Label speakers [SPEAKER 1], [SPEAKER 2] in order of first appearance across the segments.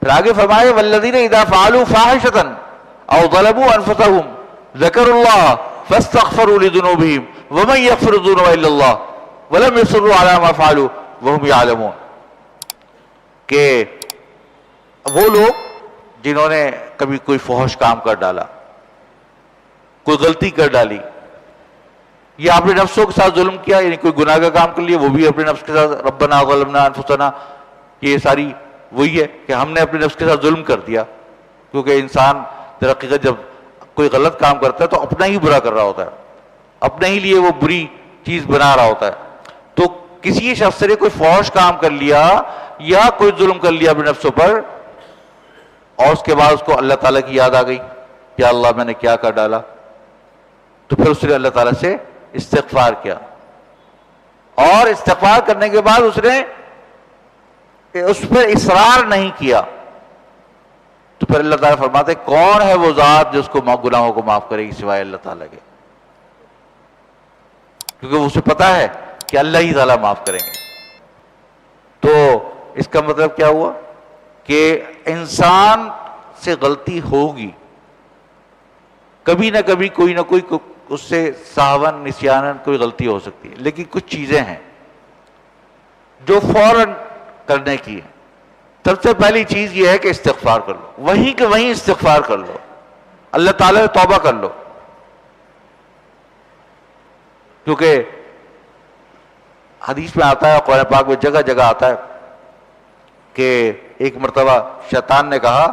[SPEAKER 1] پھر آگے فرمائے والذین اذا فعلوا فاحشۃ او ظلموا انفسهم ذکروا اللہ فاستغفروا لذنوبہم ومن یغفر الذنوب الا اللہ ولم یصروا علی ما فعلوا وهم یعلمون، کہ وہ لوگ جنہوں نے کبھی کوئی فحش کام کر ڈالا، کوئی غلطی کر ڈالی، یا اپنے نفسوں کے ساتھ ظلم کیا، یعنی کوئی گناہ کا کام کر لیا، وہ بھی اپنے نفس کے ساتھ ربنا ظلمنا انفسنا، یہ ساری وہی ہے کہ ہم نے اپنے نفس کے ساتھ ظلم کر دیا، کیونکہ انسان در حقیقت جب کوئی غلط کام کرتا ہے تو اپنا ہی برا کر رہا ہوتا ہے، اپنے ہی لیے وہ بری چیز بنا رہا ہوتا ہے۔ تو کسی شخص نے کوئی فحش کام کر لیا یا کوئی ظلم کر لیا اپنے نفسوں پر، اور اس کے بعد اس کو اللہ تعالیٰ کی یاد آ گئی، یا اللہ میں نے کیا کر ڈالا، تو پھر اس نے اللہ تعالیٰ سے استغفار کیا، اور استغفار کرنے کے بعد اس نے اس پر اصرار نہیں کیا، تو پھر اللہ تعالیٰ فرماتے کون ہے وہ ذات جو اس کو گناہوں کو معاف کرے گی سوائے اللہ تعالیٰ کے، کیونکہ اسے پتا ہے کہ اللہ ہی تعالیٰ معاف کریں گے۔ تو اس کا مطلب کیا ہوا کہ انسان سے غلطی ہوگی، کبھی نہ کبھی کوئی نہ کوئی اس سے سہون نسیانن کوئی غلطی ہو سکتی ہے، لیکن کچھ چیزیں ہیں جو فوراً کرنے کی ہے۔ سب سے پہلی چیز یہ ہے کہ استغفار کر لو، وہیں کہ وہیں استغفار کر لو، اللہ تعالیٰ سے توبہ کر لو، کیونکہ حدیث میں آتا ہے، قرآن پاک میں جگہ جگہ آتا ہے کہ ایک مرتبہ شیطان نے کہا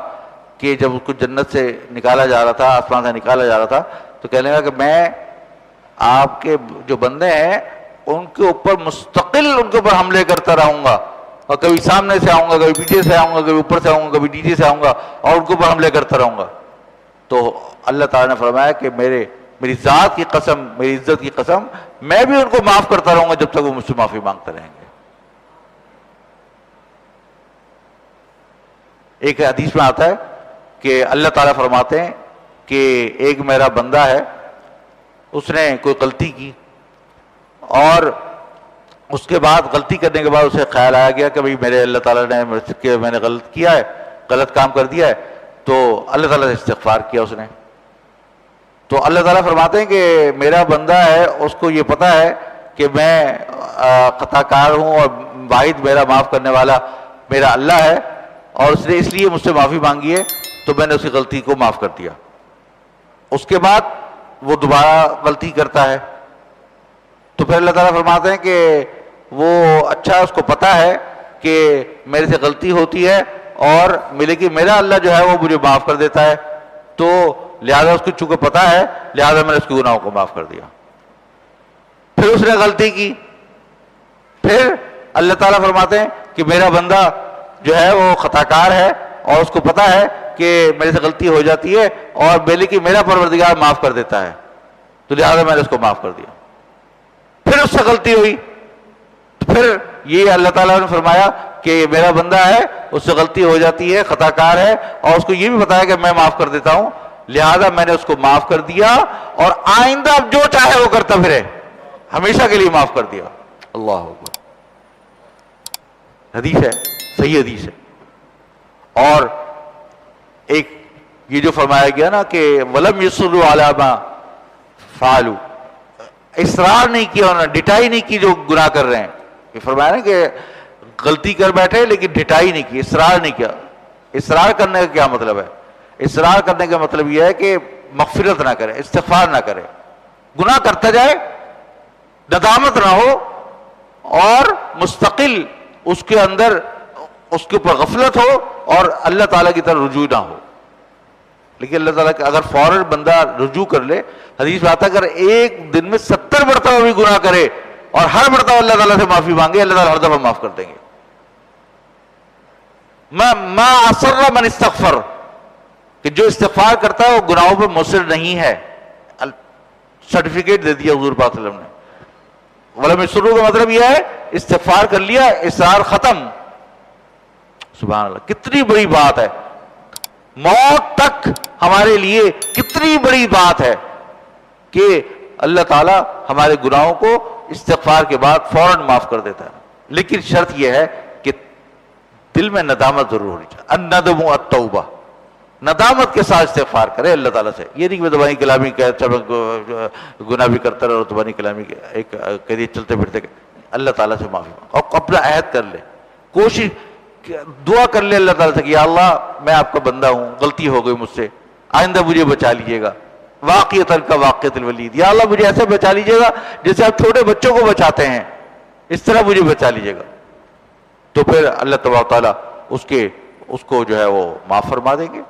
[SPEAKER 1] کہ جب اس کو جنت سے نکالا جا رہا تھا، آسمان سے نکالا جا رہا تھا، تو کہنے لگا کہ میں آپ کے جو بندے ہیں ان کے اوپر مستقل ان کے اوپر حملے کرتا رہوں گا، اور کبھی سامنے سے آؤں گا، کبھی پیچھے سے آؤں گا، کبھی اوپر سے آؤں گا، کبھی نیچے سے آؤں گا، اور ان کے اوپر حملے کرتا رہوں گا۔ تو اللہ تعالیٰ نے فرمایا کہ میری ذات کی قسم، میری عزت کی قسم، میں بھی ان کو معاف کرتا رہوں گا جب تک وہ مجھ سے معافی مانگتے رہیں گے۔ ایک حدیث میں آتا ہے کہ اللہ تعالیٰ فرماتے ہیں کہ ایک میرا بندہ ہے، اس نے کوئی غلطی کی، اور اس کے بعد غلطی کرنے کے بعد اسے خیال آیا گیا کہ بھئی میرے اللہ تعالیٰ نے میں نے غلط کیا ہے، غلط کام کر دیا ہے، تو اللہ تعالیٰ سے استغفار کیا اس نے۔ تو اللہ تعالیٰ فرماتے ہیں کہ میرا بندہ ہے، اس کو یہ پتا ہے کہ میں خطا کار ہوں، اور واحد میرا معاف کرنے والا میرا اللہ ہے، اور اس نے اس لیے مجھ سے معافی مانگی ہے، تو میں نے اس کی غلطی کو معاف کر دیا۔ اس کے بعد وہ دوبارہ غلطی کرتا ہے، تو پھر اللہ تعالیٰ فرماتے ہیں کہ وہ اچھا اس کو پتا ہے کہ میرے سے غلطی ہوتی ہے، اور لیکن میرا اللہ جو ہے وہ مجھے معاف کر دیتا ہے، تو لہذا اس کو چونکہ پتا ہے، لہذا میں نے اس کے گناہوں کو معاف کر دیا۔ پھر اس نے غلطی کی، پھر اللہ تعالیٰ فرماتے ہیں کہ میرا بندہ جو ہے وہ خطا کار ہے، اور اس کو پتا ہے کہ میرے سے غلطی ہو جاتی ہے، اور لیکن میرا پروردگار معاف کر دیتا ہے، تو لہذا میں نے اس کو معاف کر دیا۔ پھر اس سے غلطی ہوئی، تو پھر یہ اللہ تعالیٰ نے فرمایا کہ میرا بندہ ہے، اس سے غلطی ہو جاتی ہے، خطا کار ہے، اور اس کو یہ بھی بتایا کہ میں معاف کر دیتا ہوں، لہذا میں نے اس کو معاف کر دیا، اور آئندہ اب جو چاہے وہ کرتا پھرے، ہمیشہ کے لیے معاف کر دیا۔ اللہ اکبر، حدیث ہے، صحیح حدیث ہے۔ اور ایک یہ جو فرمایا گیا نا کہ وَلَمْ يُصِرُّوا عَلَىٰ مَا فَعَلُوا، اصرار نہیں کیا، انہوں نے ڈٹائی نہیں کی جو گناہ کر رہے ہیں۔ یہ فرمایا نا کہ غلطی کر بیٹھے لیکن ڈٹائی نہیں کی، اصرار نہیں کیا۔ اصرار کرنے کا کیا مطلب ہے؟ اصرار کرنے کا مطلب یہ ہے کہ مغفرت نہ کرے، استغفار نہ کرے، گناہ کرتا جائے، ندامت نہ ہو، اور مستقل اس کے اندر اس کے اوپر غفلت ہو، اور اللہ تعالیٰ کی طرف رجوع نہ ہو۔ لیکن اللہ تعالیٰ اگر فوراً بندہ رجوع کر لے، حدیث میں آتا ہے اگر ایک دن میں 70 مرتبہ بھی گناہ کرے اور ہر مرتبہ اللہ تعالیٰ سے معافی مانگے، اللہ تعالیٰ ہر دفعہ معاف کر دیں گے۔ ما اصر من استغفر، کہ جو استغفار کرتا ہے وہ گناہوں پہ مصر نہیں ہے، سرٹیفکیٹ دے دیا حضور پاک صلی اللہ علیہ وسلم نے۔ ولم یصروا کا مطلب یہ ہے استغفار کر لیا، اصرار ختم۔ سبحان اللہ، کتنی بڑی بات ہے، موت تک ہمارے لیے کتنی بڑی بات ہے کہ اللہ تعالیٰ ہمارے گناہوں کو استغفار کے بعد فوراً معاف کر دیتا ہے۔ لیکن شرط یہ ہے کہ دل میں ندامت ضرور ہونی چاہیے. الندم التوبہ، ندامت کے ساتھ استغفار کرے اللہ تعالیٰ سے. یہ نہیں کہ زبانی کلامی گناہ بھی کرتا رہے اور زبانی کلامی ایک کریے چلتے پھرتے اللہ تعالیٰ سے معافی مانگ اور اپنا عہد کر لے، کوشش دعا کر لے اللہ تعالیٰ سے کہ یا اللہ میں آپ کا بندہ ہوں، غلطی ہو گئی مجھ سے، آئندہ مجھے بچا لیجیے گا. واقعتاً کا واقعۃ الولید، یا اللہ مجھے ایسے بچا لیجیے گا جیسے آپ چھوٹے بچوں کو بچاتے ہیں، اس طرح مجھے بچا لیجیے گا. تو پھر اللہ تبارک و تعالیٰ اس کو جو ہے وہ معاف فرما دیں گے.